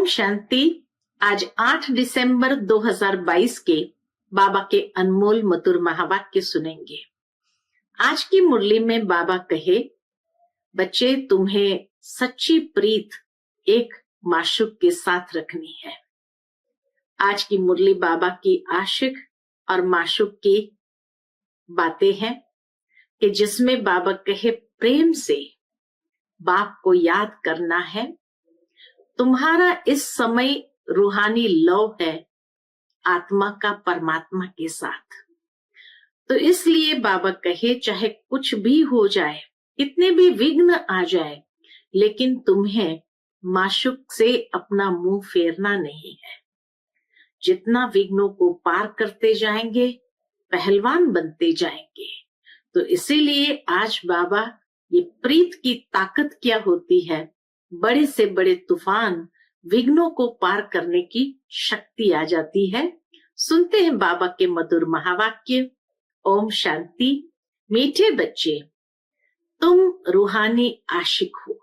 शांति। आज 8 दिसंबर 2022 के बाबा के अनमोल मधुर महावाक्य सुनेंगे। आज की मुरली में बाबा कहे, बच्चे तुम्हें सच्ची प्रीत एक माशूक के साथ रखनी है। आज की मुरली बाबा की आशिक और माशूक की बातें हैं कि जिसमें बाबा कहे प्रेम से बाप को याद करना है। तुम्हारा इस समय रूहानी लव है आत्मा का परमात्मा के साथ। तो इसलिए बाबा कहे चाहे कुछ भी हो जाए, कितने भी विघ्न आ जाए, लेकिन तुम्हें माशूक से अपना मुंह फेरना नहीं है। जितना विघ्नों को पार करते जाएंगे, पहलवान बनते जाएंगे। तो इसीलिए आज बाबा ये प्रीत की ताकत क्या होती है, बड़े से बड़े तूफान विघ्नों को पार करने की शक्ति आ जाती है। सुनते हैं बाबा के मधुर महावाक्य। ओम शांति। मीठे बच्चे, तुम रूहानी आशिक हो,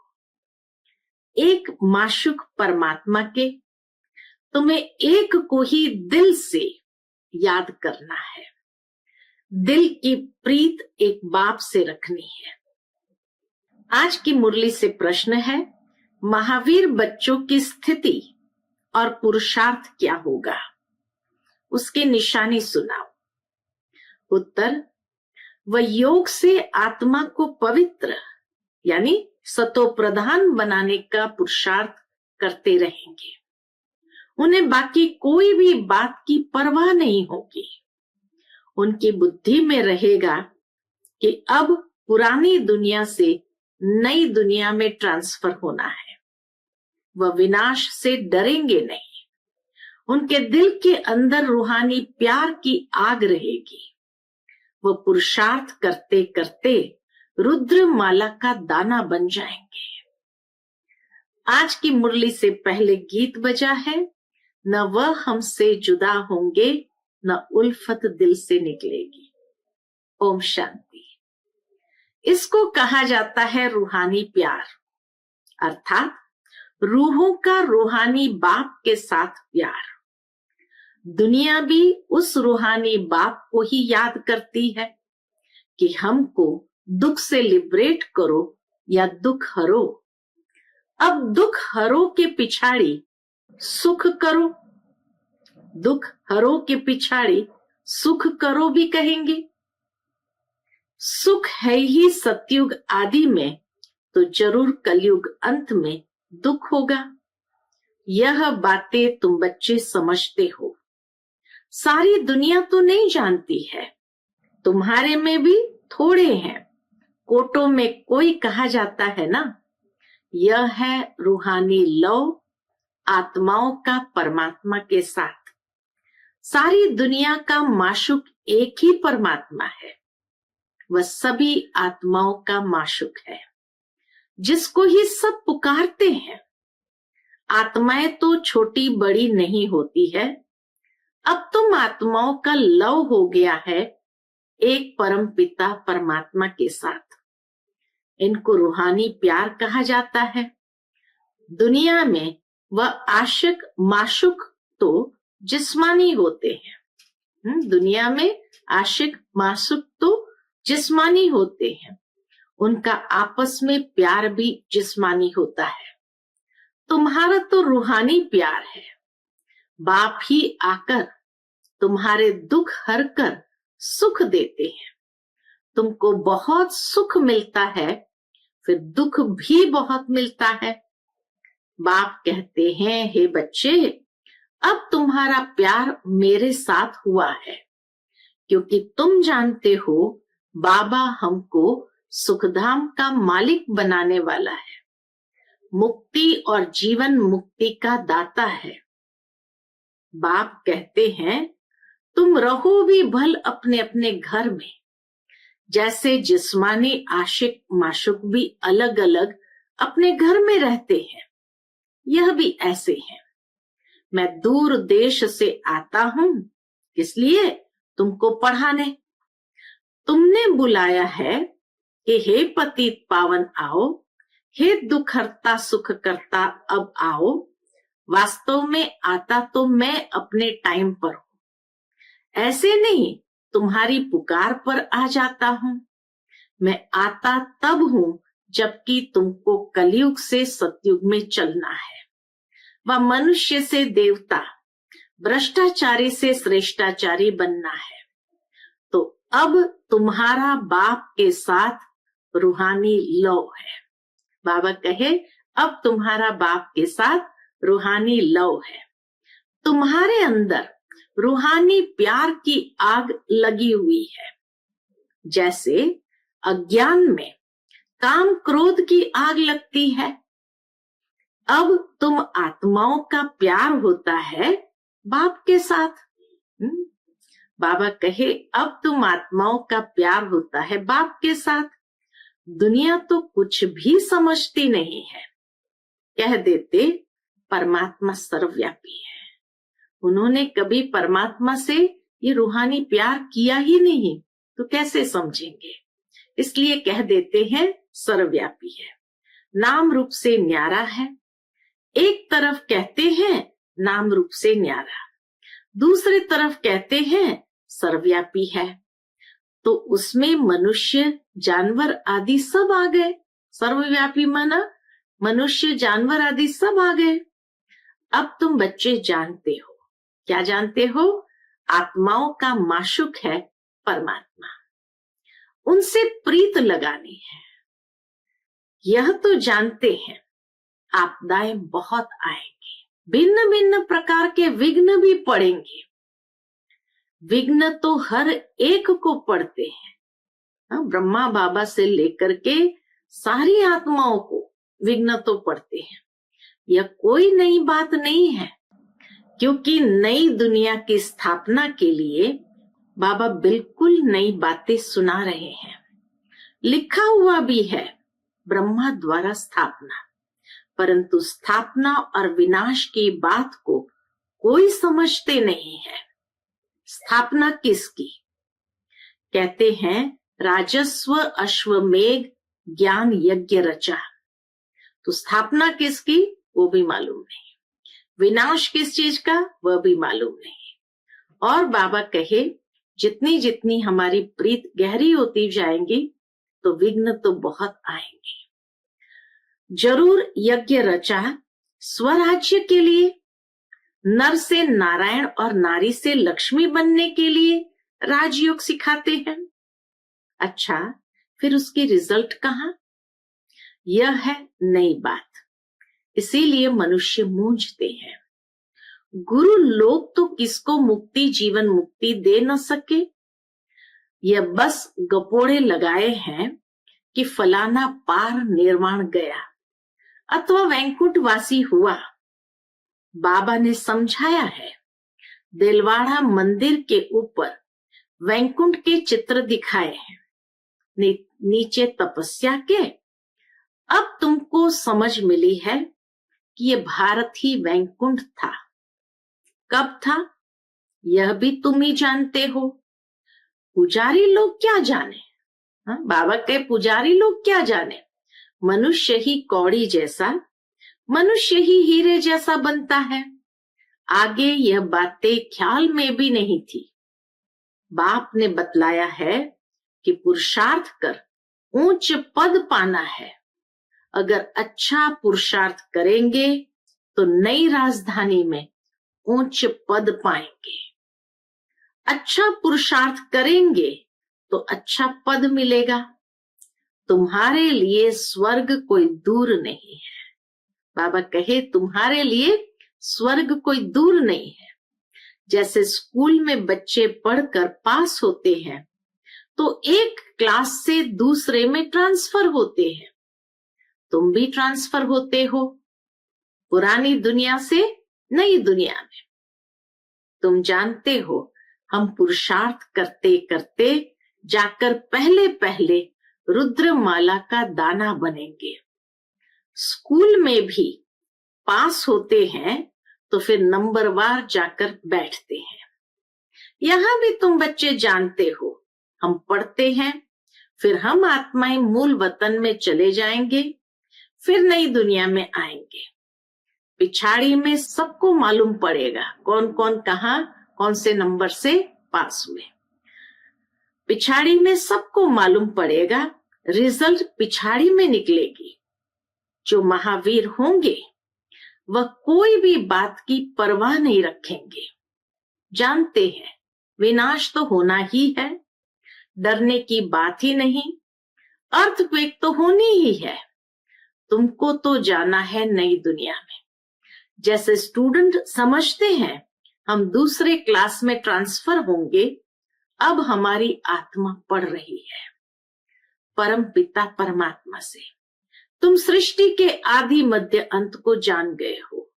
एक माशूक परमात्मा के। तुम्हें एक को ही दिल से याद करना है। दिल की प्रीत एक बाप से रखनी है। आज की मुरली से प्रश्न है, महावीर बच्चों की स्थिति और पुरुषार्थ क्या होगा, उसकी निशानी सुनाओ। उत्तर, वह योग से आत्मा को पवित्र यानी सतो प्रधान बनाने का पुरुषार्थ करते रहेंगे। उन्हें बाकी कोई भी बात की परवाह नहीं होगी। उनकी बुद्धि में रहेगा कि अब पुरानी दुनिया से नई दुनिया में ट्रांसफर होना है। वह विनाश से डरेंगे नहीं। उनके दिल के अंदर रूहानी प्यार की आग रहेगी। वह पुरुषार्थ करते करते रुद्र माला का दाना बन जाएंगे। आज की मुरली से पहले गीत बजा है, न वह हमसे जुदा होंगे, न उल्फत दिल से निकलेगी। ओम शांति। इसको कहा जाता है रूहानी प्यार, अर्थात रूहों का रूहानी बाप के साथ प्यार। दुनिया भी उस रूहानी बाप को ही याद करती है कि हमको दुख से लिबरेट करो या दुख हरो। अब दुख हरो के पिछाड़ी सुख करो, दुख हरो के पिछाड़ी सुख करो भी कहेंगे। सुख है ही सतयुग आदि में, तो जरूर कलयुग अंत में दुख होगा। यह बातें तुम बच्चे समझते हो। सारी दुनिया तो नहीं जानती है, तुम्हारे में भी थोड़े हैं। कोटों में कोई कहा जाता है ना, यह है रूहानी लव आत्माओं का परमात्मा के साथ। सारी दुनिया का माशूक एक ही परमात्मा है। वह सभी आत्माओं का माशूक है, जिसको ही सब पुकारते हैं। आत्माएं तो छोटी बड़ी नहीं होती है। अब तुम आत्माओं का लव हो गया है एक परम पिता परमात्मा के साथ। इनको रूहानी प्यार कहा जाता है। दुनिया में वह आशिक माशूक तो जिस्मानी होते हैं। दुनिया में आशिक माशूक तो जिस्मानी होते हैं। उनका आपस में प्यार भी जिस्मानी होता है। तुम्हारा तो रूहानी प्यार है। बाप ही आकर तुम्हारे दुख हर कर सुख देते हैं। तुमको बहुत सुख मिलता है, फिर दुख भी बहुत मिलता है। बाप कहते हैं, हे बच्चे, अब तुम्हारा प्यार मेरे साथ हुआ है, क्योंकि तुम जानते हो बाबा हमको सुखधाम का मालिक बनाने वाला है, मुक्ति और जीवन मुक्ति का दाता है। बाप कहते हैं, तुम रहो भी भल अपने अपने घर में। जैसे जिस्मानी आशिक माशूक भी अलग अलग अपने घर में रहते हैं, यह भी ऐसे हैं। मैं दूर देश से आता हूं, किस लिए? तुमको पढ़ाने। तुमने बुलाया है कि हे पतित पावन आओ, हे दुख हरता सुख करता अब आओ। वास्तव में आता तो मैं अपने टाइम पर हूं, ऐसे नहीं तुम्हारी पुकार पर आ जाता हूं। मैं आता तब हूं जबकि तुमको कलयुग से सतयुग में चलना है। वह मनुष्य से देवता, भ्रष्टाचारी से श्रेष्ठाचारी बनना है। तो अब तुम्हारा बाप के साथ रूहानी लव है। बाबा कहे अब तुम्हारा बाप के साथ रूहानी लव है। तुम्हारे अंदर रूहानी प्यार की आग लगी हुई है। जैसे अज्ञान में काम क्रोध की आग लगती है, अब तुम आत्माओं का प्यार होता है बाप के साथ। बाबा कहे अब तुम आत्माओं का प्यार होता है बाप के साथ। दुनिया तो कुछ भी समझती नहीं है, कह देते परमात्मा सर्वव्यापी है। उन्होंने कभी परमात्मा से ये रूहानी प्यार किया ही नहीं, तो कैसे समझेंगे? इसलिए कह देते हैं सर्वव्यापी है, नाम रूप से न्यारा है। एक तरफ कहते हैं नाम रूप से न्यारा, दूसरी तरफ कहते हैं सर्वव्यापी है। तो उसमें मनुष्य जानवर आदि सब आ गए। सर्वव्यापी माना मनुष्य जानवर आदि सब आ गए। अब तुम बच्चे जानते हो, क्या जानते हो? आत्माओं का माशुक है परमात्मा, उनसे प्रीत लगानी है। यह तो जानते हैं आपदाएं बहुत आएंगी, भिन्न भिन्न प्रकार के विघ्न भी पड़ेंगे। विघ्न तो हर एक को पड़ते हैं, ब्रह्मा बाबा से लेकर के सारी आत्माओं को विघ्न तो पड़ते हैं। यह कोई नई बात नहीं है, क्योंकि नई दुनिया की स्थापना के लिए बाबा बिल्कुल नई बातें सुना रहे हैं। लिखा हुआ भी है ब्रह्मा द्वारा स्थापना, परंतु स्थापना और विनाश की बात को कोई समझते नहीं है। स्थापना किसकी? कहते हैं राजस्व अश्वमेघ ज्ञान यज्ञ रचा। तो स्थापना किसकी वो भी मालूम नहीं, विनाश किस चीज का वह भी मालूम नहीं। और बाबा कहे जितनी जितनी हमारी प्रीत गहरी होती जाएंगी तो विघ्न तो बहुत आएंगे। जरूर यज्ञ रचा स्वराज्य के लिए, नर से नारायण और नारी से लक्ष्मी बनने के लिए राजयोग सिखाते हैं। अच्छा, फिर उसकी रिजल्ट कहाँ? यह है नई बात, इसीलिए मनुष्य मूंझते हैं। गुरु लोग तो किसको मुक्ति जीवन मुक्ति दे न सके, यह बस गपोड़े लगाए हैं कि फलाना पार निर्वाण गया अथवा वैकुंठ वासी हुआ। बाबा ने समझाया है, दिलवाड़ा मंदिर के ऊपर वैकुंठ के चित्र दिखाए हैं, नीचे तपस्या के। अब तुमको समझ मिली है कि ये भारत ही वैकुंठ था। कब था यह भी तुम ही जानते हो, पुजारी लोग क्या जाने। बाबा के पुजारी लोग क्या जाने। मनुष्य ही कौड़ी जैसा, मनुष्य ही हीरे जैसा बनता है। आगे यह बातें ख्याल में भी नहीं थी। बाप ने बतलाया है कि पुरुषार्थ कर ऊंच पद पाना है। अगर अच्छा पुरुषार्थ करेंगे तो नई राजधानी में ऊंच पद पाएंगे। अच्छा पुरुषार्थ करेंगे तो अच्छा पद मिलेगा। तुम्हारे लिए स्वर्ग कोई दूर नहीं है। बाबा कहे तुम्हारे लिए स्वर्ग कोई दूर नहीं है। जैसे स्कूल में बच्चे पढ़कर पास होते हैं तो एक क्लास से दूसरे में ट्रांसफर होते हैं, तुम भी ट्रांसफर होते हो पुरानी दुनिया से नई दुनिया में। तुम जानते हो हम पुरुषार्थ करते करते जाकर पहले पहले रुद्रमाला का दाना बनेंगे। स्कूल में भी पास होते हैं तो फिर नंबरवार जाकर बैठते हैं। यहां भी तुम बच्चे जानते हो हम पढ़ते हैं, फिर हम आत्माएं मूल वतन में चले जाएंगे, फिर नई दुनिया में आएंगे। पिछाड़ी में सबको मालूम पड़ेगा कौन कौन कहाँ कौन से नंबर से पास हुए। पिछाड़ी में सबको मालूम पड़ेगा, रिजल्ट पिछाड़ी में निकलेगी। जो महावीर होंगे वह कोई भी बात की परवाह नहीं रखेंगे। जानते हैं विनाश तो होना ही है, डरने की बात ही नहीं, अर्थक्वेक तो होनी ही है। तुमको तो जाना है नई दुनिया में। जैसे स्टूडेंट समझते हैं हम दूसरे क्लास में ट्रांसफर होंगे, अब हमारी आत्मा पढ़ रही है परम पिता परमात्मा से। तुम सृष्टि के आदि मध्य अंत को जान गए हो।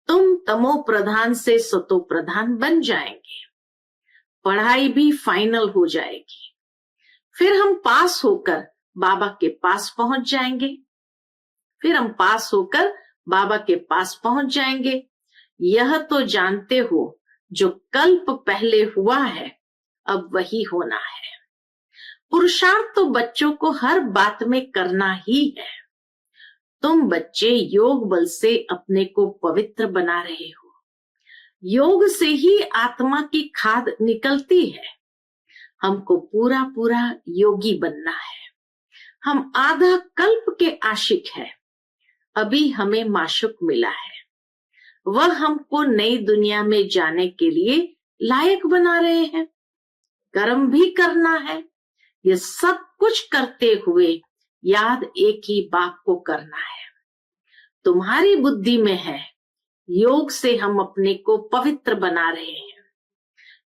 तुम तमो प्रधान से सतो प्रधान बन जाएंगे, पढ़ाई भी फाइनल हो जाएगी। फिर हम पास होकर बाबा के पास पहुंच जाएंगे। यह तो जानते हो जो कल्प पहले हुआ है अब वही होना है। पुरुषार्थ तो बच्चों को हर बात में करना ही है। तुम बच्चे योग बल से अपने को पवित्र बना रहे हो। योग से ही आत्मा की खाद निकलती है। हमको पूरा पूरा योगी बनना है। हम आधा कल्प के आशिक हैं। अभी हमें माशुक मिला है, वह हमको नई दुनिया में जाने के लिए लायक बना रहे हैं। कर्म भी करना है। ये सब कुछ करते हुए याद एक ही बात को करना है। तुम्हारी बुद्धि में है योग से हम अपने को पवित्र बना रहे हैं।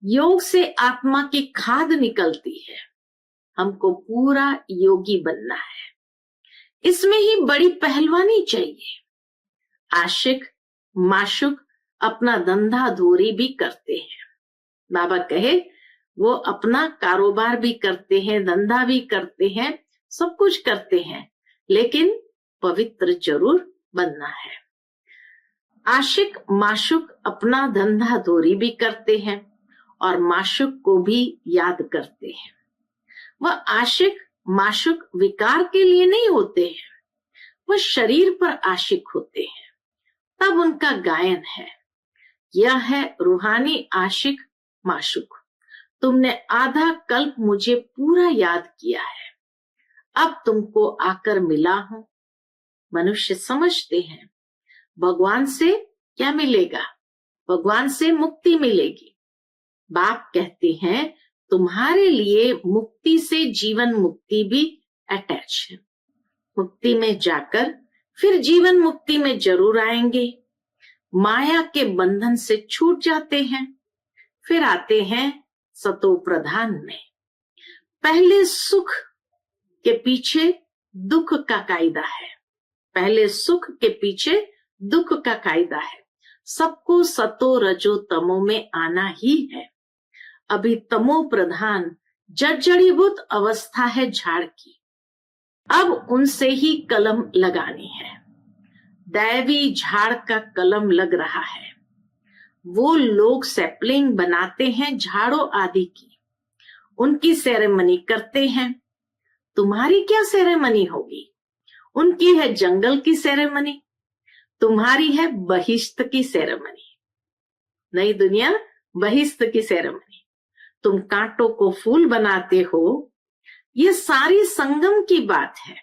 योग से आत्मा की खाद निकलती है। हमको पूरा योगी बनना है। इसमें ही बड़ी पहलवानी चाहिए। आशिक माशुक अपना धंधा धोरी भी करते हैं। बाबा कहे वो अपना कारोबार भी करते हैं, धंधा भी करते हैं, सब कुछ करते हैं, लेकिन पवित्र जरूर बनना है। आशिक माशुक अपना धंधा धोरी भी करते हैं और माशुक को भी याद करते हैं। वह आशिक माशुक विकार के लिए नहीं होते हैं, वह शरीर पर आशिक होते हैं। तब उनका गायन है, यह है रूहानी आशिक माशुक। तुमने आधा कल्प मुझे पूरा याद किया है, अब तुमको आकर मिला हूं। मनुष्य समझते हैं भगवान से क्या मिलेगा, भगवान से मुक्ति मिलेगी। बाप कहते हैं तुम्हारे लिए मुक्ति से जीवन मुक्ति भी अटैच है। मुक्ति में जाकर फिर जीवन मुक्ति में जरूर आएंगे। माया के बंधन से छूट जाते हैं, फिर आते हैं सतो प्रधान में। पहले सुख के पीछे दुख का कायदा है। पहले सुख के पीछे दुख का कायदा है। सबको सतो रजो तमो में आना ही है। अभी तमो प्रधान जड़जड़ीभूत अवस्था है झाड़ की, अब उनसे ही कलम लगानी है। दैवी झाड़ का कलम लग रहा है। वो लोग सैपलिंग बनाते हैं झाड़ों आदि की, उनकी सेरेमनी करते हैं। तुम्हारी क्या सेरेमनी होगी? उनकी है जंगल की सेरेमनी, तुम्हारी है बहिश्त की सेरेमनी। नई दुनिया बहिश्त की सेरेमनी। तुम कांटों को फूल बनाते हो, ये सारी संगम की बात है।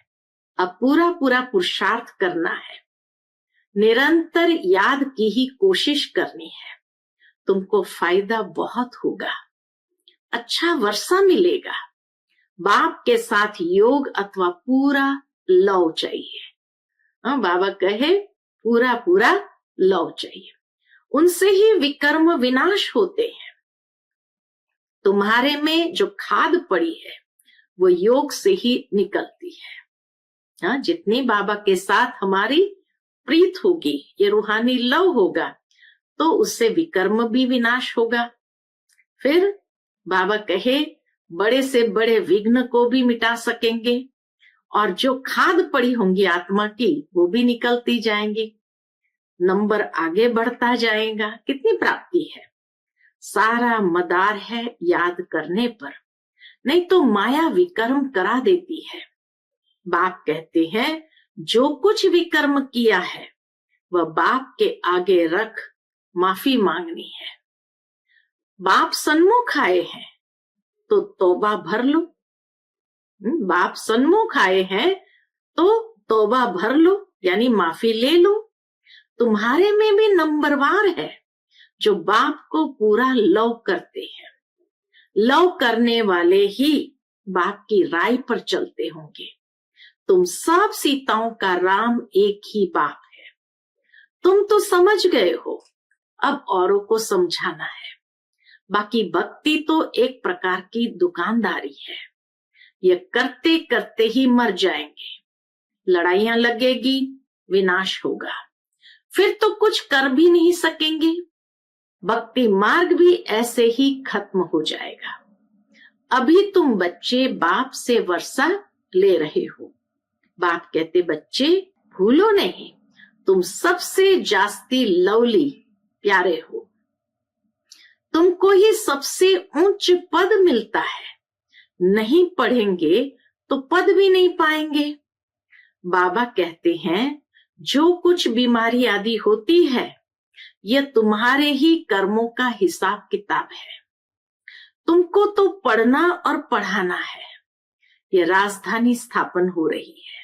अब पूरा पूरा पुरुषार्थ करना है, निरंतर याद की ही कोशिश करनी है। तुमको फायदा बहुत होगा, अच्छा वर्षा मिलेगा। बाप के साथ योग अथवा पूरा लव चाहिए। बाबा कहे पूरा पूरा लव चाहिए, उनसे ही विकर्म विनाश होते हैं। तुम्हारे में जो खाद पड़ी है वो योग से ही निकलती है। जितनी बाबा के साथ हमारी प्रीत होगी, ये रूहानी लव होगा, तो उससे विकर्म भी विनाश होगा। फिर बाबा कहे बड़े से बड़े विघ्न को भी मिटा सकेंगे, और जो खाद पड़ी होंगी आत्मा की वो भी निकलती जाएंगी। नंबर आगे बढ़ता जाएगा। कितनी प्राप्ति है, सारा मदार है याद करने पर, नहीं तो माया विकर्म करा देती है। बाप कहते हैं जो कुछ विकर्म किया है वह बाप के आगे रख माफी मांगनी है। बाप सन्मुख आए हैं तो तौबा भर लो। बाप सन्मुख आए हैं तो तौबा भर लो, यानी माफी ले लो। तुम्हारे में भी नंबरवार है जो बाप को पूरा लव करते हैं। लव करने वाले ही बाप की राय पर चलते होंगे। तुम सब सीताओं का राम एक ही बाप है। तुम तो समझ गए हो, अब औरों को समझाना है। बाकी भक्ति तो एक प्रकार की दुकानदारी है। ये करते करते ही मर जाएंगे, लड़ाइयां लगेगी, विनाश होगा, फिर तो कुछ कर भी नहीं सकेंगे। भक्ति मार्ग भी ऐसे ही खत्म हो जाएगा। अभी तुम बच्चे बाप से वर्षा ले रहे हो। बाप कहते बच्चे भूलो नहीं, तुम सबसे जास्ती लवली प्यारे हो। तुमको ही सबसे ऊंच पद मिलता है। नहीं पढ़ेंगे तो पद भी नहीं पाएंगे। बाबा कहते हैं जो कुछ बीमारी आदि होती है यह तुम्हारे ही कर्मों का हिसाब किताब है। तुमको तो पढ़ना और पढ़ाना है। ये राजधानी स्थापन हो रही है।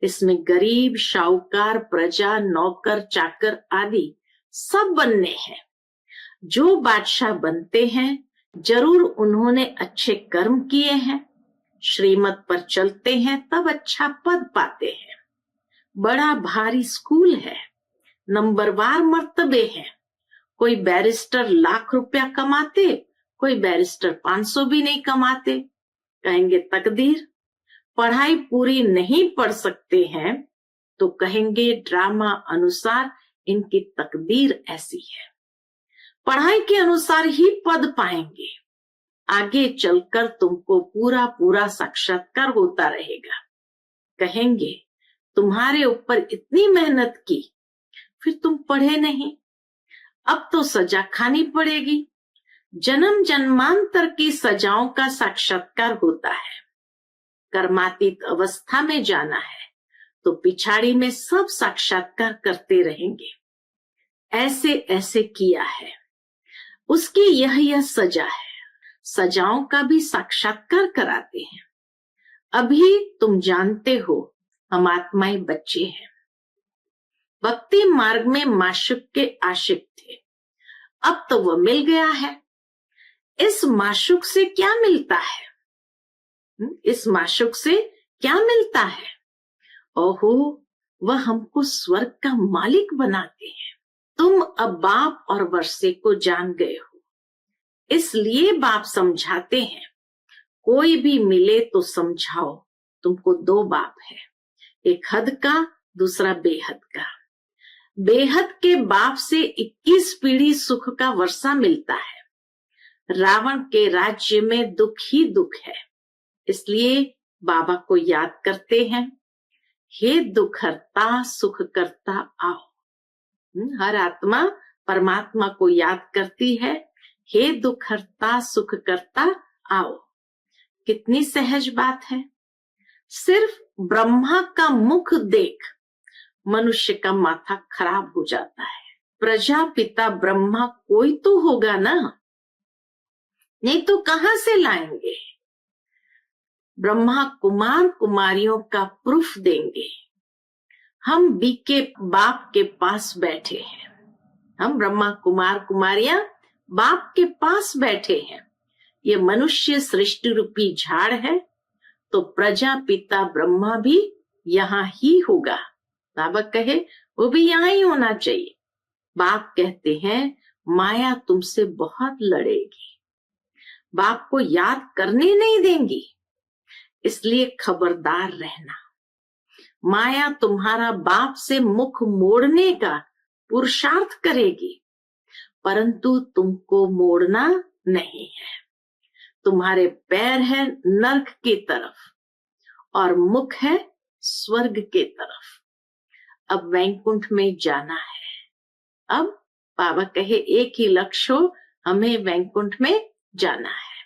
इसमें गरीब, शाहूकार, प्रजा, नौकर, चाकर आदि सब बनने हैं। जो बादशाह बनते हैं जरूर उन्होंने अच्छे कर्म किए हैं, श्रीमत पर चलते हैं तब अच्छा पद पाते हैं। बड़ा भारी स्कूल है, नंबरवार मर्तबे हैं। कोई बैरिस्टर लाख रुपया कमाते, कोई बैरिस्टर 500 भी नहीं कमाते। कहेंगे तकदीर। पढ़ाई पूरी नहीं पढ़ सकते हैं तो कहेंगे ड्रामा अनुसार इनकी तकदीर ऐसी है। पढ़ाई के अनुसार ही पद पाएंगे। आगे चलकर तुमको पूरा पूरा साक्षात्कार होता रहेगा। कहेंगे तुम्हारे ऊपर इतनी मेहनत की, फिर तुम पढ़े नहीं, अब तो सजा खानी पड़ेगी। जन्म जन्मांतर की सजाओं का साक्षात्कार होता है। कर्मातीत अवस्था में जाना है तो पिछाड़ी में सब साक्षात्कार करते रहेंगे। ऐसे ऐसे किया है, उसकी यह सजा है। सजाओं का भी साक्षात्कार कराते हैं। अभी तुम जानते हो हम आत्माएं बच्चे हैं। भक्ति मार्ग में माशुक के आशिक थे, अब तो वह मिल गया है। इस माशुक से क्या मिलता है? इस माशुक से क्या मिलता है? ओहो, वह हमको स्वर्ग का मालिक बनाते हैं। तुम अब बाप और वर्षे को जान गए हो, इसलिए बाप समझाते हैं। कोई भी मिले तो समझाओ, तुमको दो बाप है, एक हद का, दूसरा बेहद का। बेहद के बाप से 21 पीढ़ी सुख का वर्षा मिलता है। रावण के राज्य में दुख ही दुख है, इसलिए बाबा को याद करते हैं। हे दुख हरता सुख करता आओ। हर आत्मा परमात्मा को याद करती है। हे दुख हरता सुख करता आओ। कितनी सहज बात है। सिर्फ ब्रह्मा का मुख देख मनुष्य का माथा खराब हो जाता है। प्रजापिता ब्रह्मा कोई तो होगा ना, नहीं तो कहां से लाएंगे? ब्रह्मा कुमार कुमारियों का प्रूफ देंगे। हम बीके बाप के पास बैठे हैं। हम ब्रह्मा कुमार कुमारियां बाप के पास बैठे हैं। ये मनुष्य सृष्टि रूपी झाड़ है तो प्रजापिता ब्रह्मा भी यहाँ ही होगा। बाबा कहे वो भी यहाँ ही होना चाहिए। बाप कहते हैं माया तुमसे बहुत लड़ेगी, बाप को याद करने नहीं देंगी, इसलिए खबरदार रहना। माया तुम्हारा बाप से मुख मोड़ने का पुरुषार्थ करेगी, परंतु तुमको मोड़ना नहीं है। तुम्हारे पैर है नरक की तरफ और मुख है स्वर्ग के तरफ। अब वैकुंठ में जाना है। अब बाबा कहे एक ही लक्ष्य हो, हमें वैकुंठ में जाना है।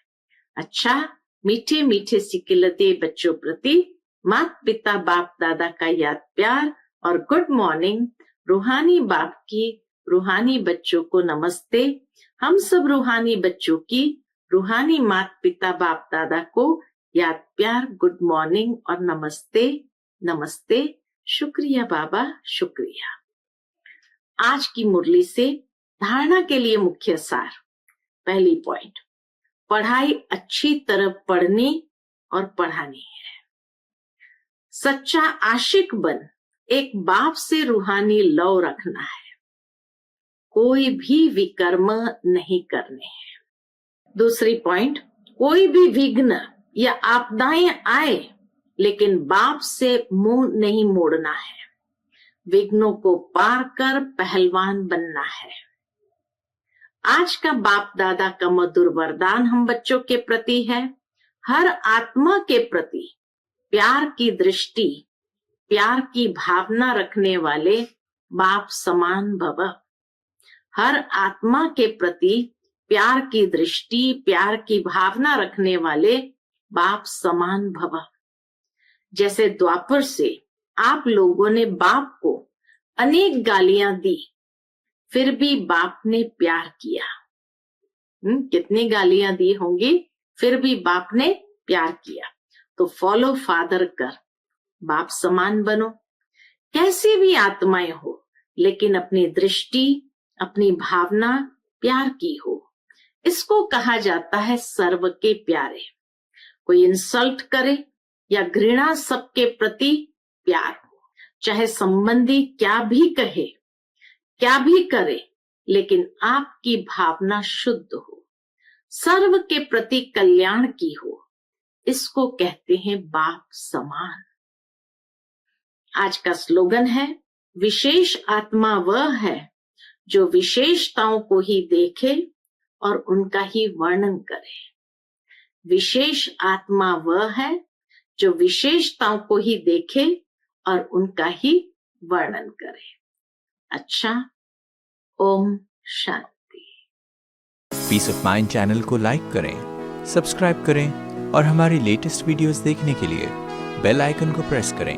अच्छा, मीठे मीठे सिकिलते बच्चों प्रति माता पिता बाप दादा का याद प्यार और गुड मॉर्निंग। रूहानी बाप की रूहानी बच्चों को नमस्ते। हम सब रूहानी बच्चों की रूहानी माता पिता बाप दादा को याद प्यार गुड मॉर्निंग और नमस्ते नमस्ते। शुक्रिया बाबा, शुक्रिया। आज की मुरली से धारणा के लिए मुख्य सार। पहली पॉइंट, पढ़ाई अच्छी तरह पढ़नी और पढ़ानी है। सच्चा आशिक बन एक बाप से रूहानी लव रखना है। कोई भी विकर्म नहीं करने हैं। दूसरी पॉइंट, कोई भी विघ्न या आपदाएं आए लेकिन बाप से मुंह नहीं मोड़ना है। विघ्नों को पार कर पहलवान बनना है। आज का बाप दादा का मधुर वरदान हम बच्चों के प्रति है। हर आत्मा के प्रति प्यार की दृष्टि, प्यार की भावना रखने वाले बाप समान भव। हर आत्मा के प्रति प्यार की दृष्टि, प्यार की भावना रखने वाले बाप समान भव। जैसे द्वापर से आप लोगों ने बाप को अनेक गालियां दी, फिर भी बाप ने प्यार किया। कितनी गालियां दी होंगी, फिर भी बाप ने प्यार किया। तो फॉलो फादर कर, बाप समान बनो। कैसी भी आत्माएं हो, लेकिन अपनी दृष्टि, अपनी भावना प्यार की हो। इसको कहा जाता है सर्व के प्यारे। कोई इंसल्ट करे या घृणा, सबके प्रति प्यार हो। चाहे संबंधी क्या भी कहे, क्या भी करे, लेकिन आपकी भावना शुद्ध हो, सर्व के प्रति कल्याण की हो। इसको कहते हैं बाप समान। आज का स्लोगन है, विशेष आत्मा वह है जो विशेषताओं को ही देखे और उनका ही वर्णन करे। विशेष आत्मा वह है जो विशेषताओं को ही देखे और उनका ही वर्णन करे। अच्छा, Om Shanti. Piece of mind channel को लाइक करें, सब्सक्राइब करें और हमारी लेटेस्ट वीडियोस देखने के लिए बेल आइकन को प्रेस करें।